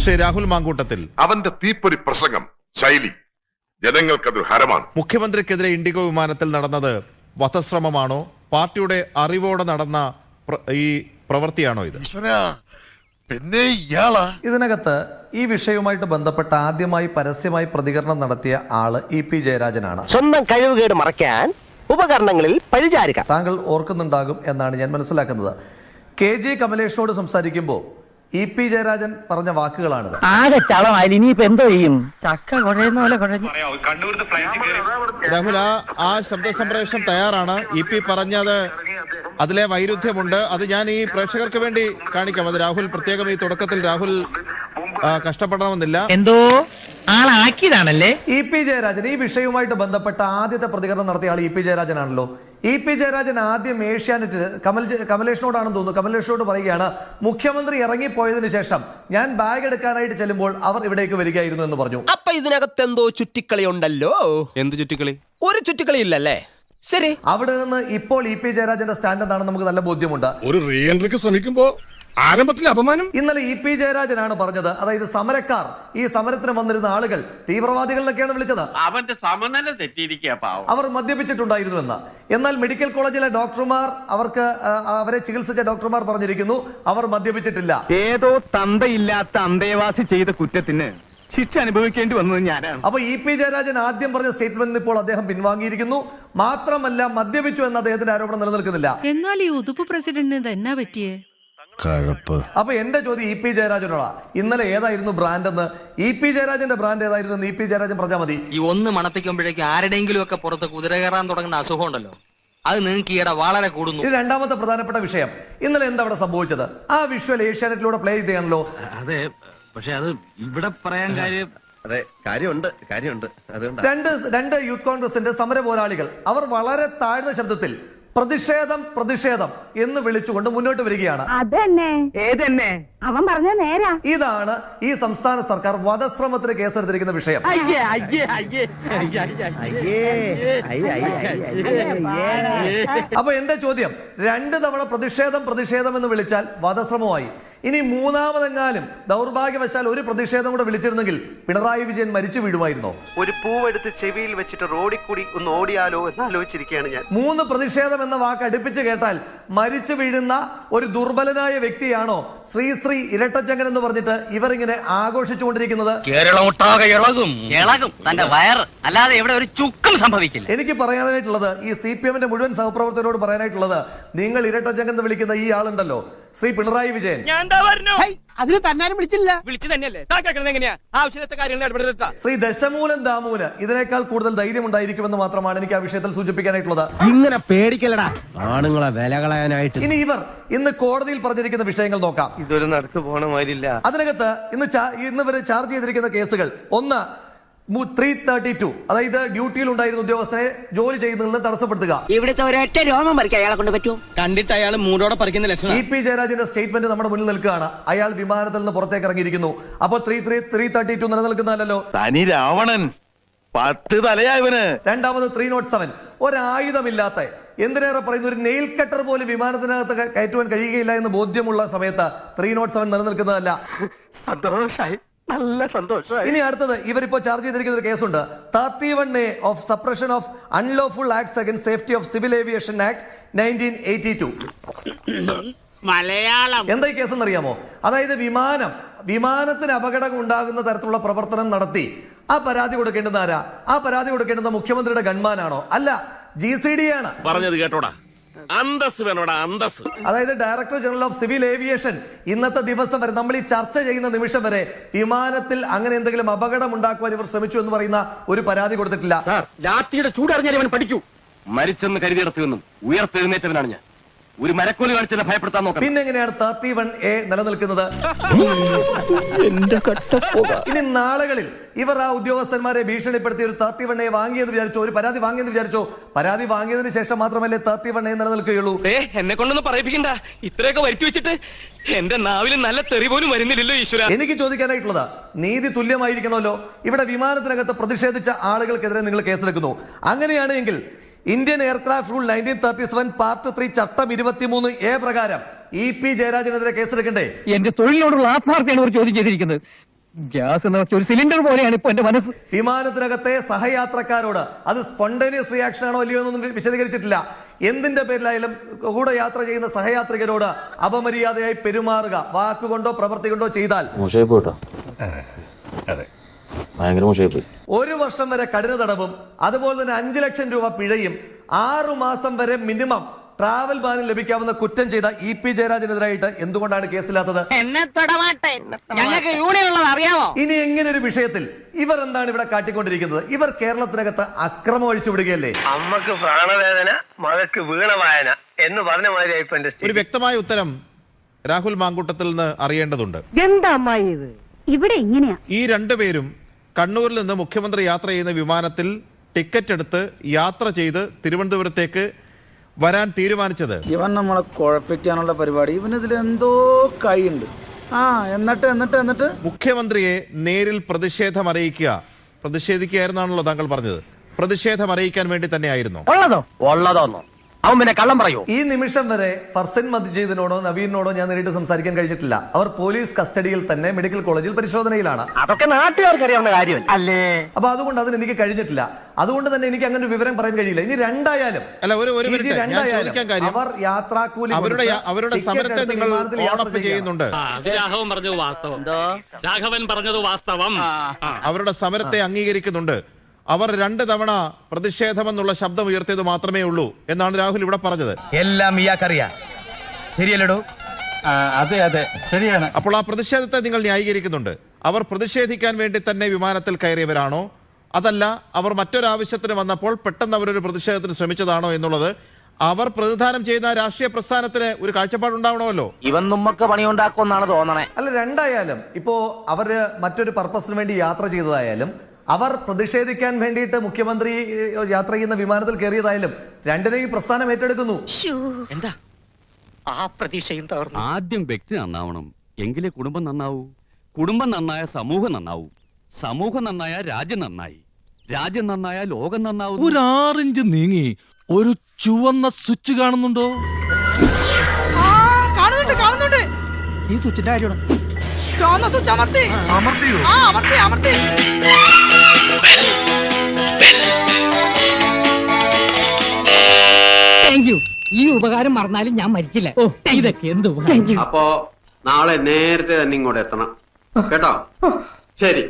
ശ്രീ രാഹുൽ മാങ്കൂട്ടത്തിൽ അവന്റെ തീപ്പൊരി പ്രസംഗം ശൈലി ജനങ്ങൾക്കത് ഹരമാണ്. മുഖ്യമന്ത്രിക്കെതിരെ ഇൻഡിഗോ വിമാനത്തിൽ നടന്നത് വധശ്രമമാണോ, പാർട്ടിയുടെ അറിവോടെ നടന്ന ഈ പ്രവൃത്തിയാണോ ഇത്? പിന്നെ ഇയാളാ ഇതിനകത്ത് ഈ വിഷയവുമായിട്ട് ബന്ധപ്പെട്ട് ആദ്യമായി പരസ്യമായി പ്രതികരണം നടത്തിയ ആള് EP ജയരാജനാണ്. സ്വന്തം കഴിവുകേട് മറയ്ക്കാൻ ഉപകരണങ്ങളിൽ പരിചാരിക. താങ്കൾ ഓർക്കുന്നുണ്ടാകും എന്നാണ് ഞാൻ മനസ്സിലാക്കുന്നത്. KJ കമലേഷിനോട് സംസാരിക്കുമ്പോൾ EP ജയരാജൻ പറഞ്ഞ വാക്കുകളാണിത്. ആകെ ചളമായി, ഇനിയിപ്പോ എന്തോ ചെയ്യും? ചക്ക കുഴയുന്ന പോലെ കുഴഞ്ഞു. രാഹുൽ, ആ ശബ്ദ സംപ്രേഷണം തയ്യാറാണ്. EP പറഞ്ഞത് അതിലെ വൈരുദ്ധ്യമുണ്ട്. അത് ഞാൻ ഈ പ്രേക്ഷകർക്ക് വേണ്ടി കാണിക്കാം. അത് രാഹുൽ പ്രത്യേകം ഈ തുടക്കത്തിൽ രാഹുൽ കഷ്ടപ്പെടണമെന്നില്ല. എന്തോ ആളാക്കിയതാണല്ലേ EP ജയരാജൻ ഈ വിഷയവുമായിട്ട് ബന്ധപ്പെട്ട ആദ്യത്തെ പ്രതികരണം നടത്തിയ ആൾ EP ജയരാജനാണല്ലോ. EP ജയരാജൻ ആദ്യം ഏഷ്യാനെറ്റിൽ കമലേഷിനോടാണെന്ന് തോന്നുന്നു, കമലേഷിനോട് പറയുകയാണ്, മുഖ്യമന്ത്രി ഇറങ്ങിപ്പോയതിനു ശേഷം ഞാൻ ബാഗ് എടുക്കാനായിട്ട് ചെല്ലുമ്പോൾ അവർ ഇവിടേക്ക് വരികയായിരുന്നു എന്ന് പറഞ്ഞു. അപ്പൊ ഇതിനകത്ത് എന്തോ ചുറ്റിക്കളി ഉണ്ടല്ലോ. എന്ത് ചുറ്റിക്കളി? ഒരു ചുറ്റിക്കളി ഇല്ലല്ലേ? ശരി, അവിടെ നിന്ന് ഇപ്പോൾ EP ജയരാജന്റെ സ്റ്റാൻഡ് എന്താണെന്ന് നമുക്ക് നല്ല ബോധ്യമുണ്ട്. ഒരു റീ എൻട്രിക്ക് ശ്രമിക്കുമ്പോ ആരംഭത്തിൽ അപമാനം. ഇന്നലെ EP ജയരാജനാണ് പറഞ്ഞത്, അതായത് സമരക്കാർ, ഈ സമരത്തിന് വന്നിരുന്ന ആളുകൾ തീവ്രവാദികളിലൊക്കെയാണ് വിളിച്ചത്. അവന്റെ സമനില തെറ്റിയിരിക്കുക, അവർ മദ്യപിച്ചിട്ടുണ്ടായിരുന്നു എന്ന്. എന്നാൽ മെഡിക്കൽ കോളേജിലെ ഡോക്ടർമാർ, അവരെ ചികിത്സിച്ച ഡോക്ടർമാർ പറഞ്ഞിരിക്കുന്നു അവർ മദ്യപിച്ചിട്ടില്ല. ഏതോ തന്തയില്ലാത്ത അന്തേവാസി ചെയ്ത കുറ്റത്തിന് ശിക്ഷ അനുഭവിക്കേണ്ടി വന്നത് ഞാനാണ്. അപ്പൊ EP ജയരാജൻ ആദ്യം പറഞ്ഞ സ്റ്റേറ്റ്മെന്റ് ഇപ്പോൾ അദ്ദേഹം പിൻവാങ്ങിയിരിക്കുന്നു. മാത്രമല്ല മദ്യപിച്ചു എന്ന അദ്ദേഹത്തിന്റെ ആരോപണം നിലനിൽക്കുന്നില്ല. എന്നാൽ ഈ ഉതുപ്പ് പ്രസിഡന്റിന് എന്നാ പറ്റിയേ? അപ്പൊ എന്റെ ചോദ്യം EP ജയരാജനോടാ, ഇന്നലെ ഏതായിരുന്നു ബ്രാൻഡ് എന്ന്? EP ജയരാജന്റെ ബ്രാൻഡ് ഏതായിരുന്നു എന്ന് EP ജയരാജൻ പറഞ്ഞാൽ മതി. ഈ ഒന്ന് മണപ്പിക്കുമ്പോഴേക്കും ആരുടെയെങ്കിലും ഒക്കെ പുറത്ത് കുതിര കയറാൻ തുടങ്ങുന്ന അസുഖം ഉണ്ടല്ലോ, അത് നിങ്ങൾക്ക് ഈയിടെ വളരെ കൂടുന്നു. ഇത് രണ്ടാമത്തെ പ്രധാനപ്പെട്ട വിഷയം. ഇന്നലെ എന്താ അവിടെ സംഭവിച്ചത്? ആ വിഷ്വൽ ഏഷ്യാനെറ്റിലൂടെ പ്ലേ ചെയ്താണല്ലോ. അതെ, പക്ഷെ അത് ഇവിടെ പറയാൻ കാര്യമുണ്ട്. രണ്ട് യൂത്ത് കോൺഗ്രസിന്റെ സമര പോരാളികൾ അവർ വളരെ താഴ്ന്ന ശബ്ദത്തിൽ പ്രതിഷേധം എന്ന് വിളിച്ചുകൊണ്ട് മുന്നോട്ട് വരികയാണ്. അവൻ പറഞ്ഞ നേരാ. ഇതാണ് ഈ സംസ്ഥാന സർക്കാർ വധശ്രമത്തിന് കേസെടുത്തിരിക്കുന്ന വിഷയം. അപ്പൊ എന്റെ ചോദ്യം, 2 തവണ പ്രതിഷേധം എന്ന് വിളിച്ചാൽ വധശ്രമമായി. ഇനി മൂന്നാമതെങ്ങാനും ദൗർഭാഗ്യവശാൽ ഒരു പ്രതിഷേധം കൂടെ വിളിച്ചിരുന്നെങ്കിൽ പിണറായി വിജയൻ മരിച്ചു വീഴുമായിരുന്നോ? ഒരു പൂവെടുത്ത് ചെവിയിൽ വെച്ചിട്ട് റോഡിൽ കൂടി ഒന്ന് ഓടിയാലോ എന്നാലോചിച്ചിരിക്കുകയാണ് ഞാൻ. 3 പ്രതിഷേധം എന്ന വാക്ക് അടുപ്പിച്ച് കേട്ടാൽ മരിച്ചു വീഴുന്ന ഒരു ദുർബലനായ വ്യക്തിയാണോ ശ്രീ ഇരട്ടച്ചങ്കൻ എന്ന് പറഞ്ഞിട്ട് ഇവർ ഇങ്ങനെ ആഘോഷിച്ചുകൊണ്ടിരിക്കുന്നത്? ഇളകും തന്റെ വയർ, അല്ലാതെ ഇവിടെ ഒരു ചുക്കും സംഭവിക്കില്ല. എനിക്ക് പറയാനായിട്ടുള്ളത്, ഈ CPM-ന്റെ മുഴുവൻ സഹപ്രവർത്തകരോട് പറയാനായിട്ടുള്ളത്, നിങ്ങൾ ഇരട്ടച്ചങ്കൻ എന്ന് വിളിക്കുന്ന ഈ ആളുണ്ടല്ലോ, ശ്രീ പിണറായി വിജയൻ, അതിന് തന്നാരും വിളിച്ചില്ല. വിളിച്ചു തന്നെയല്ലേ എങ്ങനെയാ ആവശ്യത്തെ കാര്യങ്ങൾ. ശ്രീ ദശമൂലം ദാമുവിന് ഇതിനേക്കാൾ കൂടുതൽ ധൈര്യം ഉണ്ടായിരിക്കുമെന്ന് മാത്രമാണ് എനിക്ക് ആ വിഷയത്തിൽ സൂചിപ്പിക്കാനായിട്ടുള്ളത്. ഇങ്ങനെ പേടിക്കലടാ ആണുങ്ങളെ വില കളയാനായിട്ട്. ഇനി ഇന്ന് കോടതിയിൽ പറഞ്ഞിരിക്കുന്ന വിഷയങ്ങൾ നോക്കാം. ഇതൊരു നടക്ക് പോണ മാതിരില്ല. അതിനകത്ത് ഇന്ന് വരെ ചാർജ് ചെയ്തിരിക്കുന്ന കേസുകൾ, 1 332, അതായത് ഡ്യൂട്ടിയിൽ ഉണ്ടായിരുന്ന ഉദ്യോഗസ്ഥനെ ജോലി ചെയ്യുന്നതിൽ തടസ്സപ്പെടുത്തുക. ഇവിടുത്തെ ഒരൊറ്റ രോമം പറിക്കാൻ അയാളെ കൊണ്ട് പറ്റുമോ? കണ്ടിട്ട് അയാൾ മൂടോടെ പറിക്കുന്ന ലക്ഷണം. EP ജയരാജന്റെ സ്റ്റേറ്റ്മെന്റ് നമ്മുടെ മുന്നിൽ നിൽക്കുകയാണ്. അയാൾ വിമാനത്തിൽ നിന്ന് പുറത്തേക്ക് ഇറങ്ങിയിരിക്കുന്നു. അപ്പോൾ 332 നിലനിൽക്കുന്നതല്ലോ. തനി രാവണൻ 10 തലയായവന്. രണ്ടാമത് 307, ഒരായുധമില്ലാത്ത, എന്തിനേറെ പറയുന്ന ഒരു നെയിൽ കട്ടർ പോലും വിമാനത്തിനകത്ത് കയറ്റുവാൻ കഴിയുകയില്ല എന്ന് ബോധ്യമുള്ള സമയത്ത് 307 നിലനിൽക്കുന്നതല്ല. സന്തോഷായി, നല്ല സന്തോഷം. ഇനി അടുത്തത് ഇവരിപ്പോ ചാർജ് ചെയ്തിരിക്കുന്ന ഒരു കേസുണ്ട്, 31A of suppression of unlawful acts against safety of civil aviation act 1982. Malayalam. എന്താ ഈ കേസ് എന്നറിയാമോ? അതായത് വിമാനത്തിന് അപകടം ഉണ്ടാകുന്ന തരത്തിലുള്ള പ്രവർത്തനം നടത്തി ആ പരാതി കൊടുക്കേണ്ടുന്ന ആരാ? ആ പരാതി കൊടുക്കേണ്ടുന്ന മുഖ്യമന്ത്രിയുടെ ഗൺമാനാണോ? അല്ല, GCD ആണ്. പറഞ്ഞത് കേട്ടോടാ, അന്തസ് വേണോടാ, അന്തസ്. അതായത് director general of civil aviation ഇന്നത്തെ ദിവസം വരെ, നമ്മൾ ഈ ചർച്ച ചെയ്യുന്ന നിമിഷം വരെ, വിമാനത്തിൽ അങ്ങനെ എന്തെങ്കിലും അപകടം ഉണ്ടാക്കുവാൻ ഇവർ ശ്രമിച്ചു എന്ന് പറയുന്ന ഒരു പരാതി കൊടുത്തിട്ടില്ല. ലാത്തിയുടെ ചൂടറിഞ്ഞാൽ അവൻ പഠിക്കൂ. മരിച്ചെന്ന് കരുതിയിടത്തുനിന്നും ഉയർത്തെഴുന്നേറ്റവനാണ് ഞാൻ. ഒരു മരക്കോല് കാണിച്ചെന്നെ ഭയപ്പെടുത്താൻ നോക്കാം. പിന്നെ എങ്ങനെയാണ് 31A നിലനിൽക്കുന്നത്? ഇനി നാളുകളിൽ ഇവർ ആ ഉദ്യോഗസ്ഥന്മാരെ ഭീഷണിപ്പെടുത്തി ഒരു 31A വാങ്ങിയെന്ന് വിചാരിച്ചോ, ഒരു പരാതി വാങ്ങിയെന്ന് വിചാരിച്ചോ? പരാതി വാങ്ങിയതിനു ശേഷം മാത്രമല്ലേ 31A നിലനിൽക്കുകയുള്ളൂ. എന്നെ കൊണ്ടൊന്നും പറയിപ്പിക്കണ്ട. ഇത്രയൊക്കെ വരുത്തി വെച്ചിട്ട് എന്റെ നാവിൽ നല്ല തെറി പോലും വരുന്നില്ലല്ലോ ഈശ്വര. എനിക്ക് ചോദിക്കാനായിട്ടുള്ളത്, നീതി തുല്യമായിരിക്കണമല്ലോ. ഇവിടെ വിമാനത്തിനകത്ത് പ്രതിഷേധിച്ച ആളുകൾക്കെതിരെ നിങ്ങൾ കേസെടുക്കുന്നു. അങ്ങനെയാണെങ്കിൽ ഇന്ത്യൻ എയർക്രാഫ്റ്റ് റൂൾ 1937 പാർട്ട് 3 ചട്ടം 23A പ്രകാരം EP ജയരാജനെതിരെ കേസെടുക്കണ്ടേ? എന്റെ തൊഴിലിനോടുള്ള ആത്മാർത്ഥയാണ് ഒരു ചോദ്യം ചെയ്തിരിക്കുന്നത്. ഗ്യാസ് നിറച്ച ഒരു സിലിണ്ടർ പോലെയാണ് ഇപ്പൊ എന്റെ മനസ്സ്. വിമാനത്തിനകത്തെ സഹയാത്രക്കാരോട് അത് സ്പോണ്ടേനിയസ് റിയാക്ഷൻ ആണോ അല്ലയോ എന്നൊന്നും വിശദീകരിച്ചിട്ടില്ല. എന്തിന്റെ പേരിലായാലും കൂടെ യാത്ര ചെയ്യുന്ന സഹയാത്രികരോട് അപമര്യാദയായി പെരുമാറുക വാക്കുകൊണ്ടോ പ്രവൃത്തി കൊണ്ടോ ചെയ്താൽ 1 വർഷം വരെ കഠിന തടവും അതുപോലെ തന്നെ 5 ലക്ഷം രൂപ പിഴയും 6 മാസം വരെ മിനിമം ട്രാവൽ ബാനും ലഭിക്കാവുന്ന കുറ്റം ചെയ്ത EP ജയരാജനെതിരായിട്ട് എന്തുകൊണ്ടാണ് കേസില്ലാത്തത്? ഞങ്ങൾക്ക് യൂണിയൻ ഉള്ളത് അറിയാമോ? ഇനി എങ്ങനെ ഒരു വിഷയത്തിൽ ഇവർ എന്താണ് ഇവിടെ കാട്ടിക്കൊണ്ടിരിക്കുന്നത്? ഇവർ കേരളത്തിനകത്ത് അക്രമം അഴിച്ചു വിടുകയല്ലേ? അമ്മക്ക് പ്രാണവേദന മകക്ക് വീണവായന എന്ന് പറഞ്ഞ മാതിരി ഒരു വ്യക്തമായ ഉത്തരം രാഹുൽ മാങ്കൂട്ടത്തിൽ നിന്ന് അറിയേണ്ടതുണ്ട്. എന്താ അമ്മായി ഇത്? ഇവിടെ ഇങ്ങനെയാ. ഈ രണ്ടുപേരും കണ്ണൂരിൽ നിന്ന് മുഖ്യമന്ത്രി യാത്ര ചെയ്യുന്ന വിമാനത്തിൽ ടിക്കറ്റ് എടുത്ത് യാത്ര ചെയ്ത് തിരുവനന്തപുരത്തേക്ക് വരാൻ തീരുമാനിച്ചത്. ഇവൻ നമ്മളെ കുഴപ്പിക്കാനുള്ള പരിപാടി, ഇവനിതിൽ എന്തോ കൈയുണ്ട്. എന്നിട്ട് മുഖ്യമന്ത്രിയെ നേരിൽ പ്രതിഷേധം അറിയിക്കുക, പ്രതിഷേധിക്കുകയായിരുന്നാണല്ലോ താങ്കൾ പറഞ്ഞത്. പ്രതിഷേധം അറിയിക്കാൻ വേണ്ടി തന്നെയായിരുന്നു. ഉള്ളതോന്നോ അവൻ പിന്നെ കള്ളം പറയൂ. ഈ നിമിഷം വരെ ഫർസൻ മജിദിനോടോ നവീനോടോ ഞാൻ നേരിട്ട് സംസാരിക്കാൻ കഴിഞ്ഞിട്ടില്ല. അവർ പോലീസ് കസ്റ്റഡിയിൽ തന്നെ മെഡിക്കൽ കോളേജിൽ പരിശോധനയിലാണ്. അതൊക്കെ നാട്ടുകാർക്ക് അറിയാവുന്ന കാര്യം അല്ലേ? അപ്പൊ അതുകൊണ്ട് അതിന് എനിക്ക് കഴിഞ്ഞിട്ടില്ല. അതുകൊണ്ട് തന്നെ എനിക്ക് അങ്ങനെ ഒരു വിവരം പറയാൻ കഴിയില്ല. ഇനി രണ്ടായാലും അല്ല, ഒരു മിനിറ്റ് ഞാൻ ചോദിക്കാൻ കാര്യം, അവർ യാത്രാക്കൂലി അവരുടെ സമരത്തെ നിങ്ങൾ ഓണപ്പ് ചെയ്യുന്നുണ്ട്. രാഘവൻ പറഞ്ഞത് വാസ്തവം. അവരുടെ സമരത്തെ അംഗീകരിക്കുന്നുണ്ട്. അവർ 2 തവണ പ്രതിഷേധമെന്നുള്ള ശബ്ദം ഉയർത്തിയത് മാത്രമേ ഉള്ളൂ എന്നാണ് രാഹുൽ ഇവിടെ പറഞ്ഞത്. എല്ലാം ഇയാൾക്കറിയാം, ശരിയല്ലടോ? അതെ അതെ ശരിയാണ്. അപ്പോൾ ആ പ്രതിഷേധത്തെ നിങ്ങൾ ന്യായീകരിക്കുന്നുണ്ട്. അവർ പ്രതിഷേധിക്കാൻ വേണ്ടി തന്നെ വിമാനത്തിൽ കയറിയവരാണോ, അതല്ല അവർ മറ്റൊരാവശ്യത്തിന് വന്നപ്പോൾ പെട്ടെന്ന് അവരൊരു പ്രതിഷേധത്തിന് ശ്രമിച്ചതാണോ എന്നുള്ളത് അവർ പ്രതിദാനം ചെയ്യുന്ന രാഷ്ട്രീയ പ്രസ്ഥാനത്തിന് ഒരു കാഴ്ചപ്പാടുണ്ടാവണമല്ലോ. ഇവൻ നമ്മക്ക് പണിയുണ്ടാക്കുമെന്നാണ് തോന്നണേ. അല്ല, രണ്ടായാലും ഇപ്പോ അവര് മറ്റൊരു പർപ്പസിന് വേണ്ടി യാത്ര ചെയ്തതായാലും അവർ പ്രതിഷേധിക്കാൻ വേണ്ടിയിട്ട് മുഖ്യമന്ത്രി യാത്ര ചെയ്യുന്ന വിമാനത്തിൽ കയറിയതായാലും രണ്ടിനെയും ഈ പ്രസ്ഥാനം ഏറ്റെടുക്കുന്നു. എന്താ ആ പ്രതീക്ഷയും തകർന്നു. ആദ്യം വ്യക്തി നന്നാവണം, എങ്കിലേ കുടുംബം നന്നാവൂ. കുടുംബം നന്നായ സമൂഹം നന്നാവൂ. സമൂഹം നന്നായ രാജ്യം നന്നായി. രാജ്യം നന്നായ ലോകം നന്നാവും. ഒരു 6 ഇഞ്ച് നീങ്ങി ഒരു ചുവന്ന സ്വിച്ച് കാണുന്നുണ്ടോ? കാണുന്നുണ്ട്. ഈ സ്വിച്ചിന്റെ കാര്യമാണ്. അമർത്തിയോ? അമർത്തി. ഈ ഉപകാരം മറന്നാലും ഞാൻ മരിക്കില്ല. ഇതൊക്കെ എന്ത് അപ്പോ നാളെ നേരത്തെ തന്നെ ഇങ്ങോട്ട് എത്തണം കേട്ടോ? ശരി.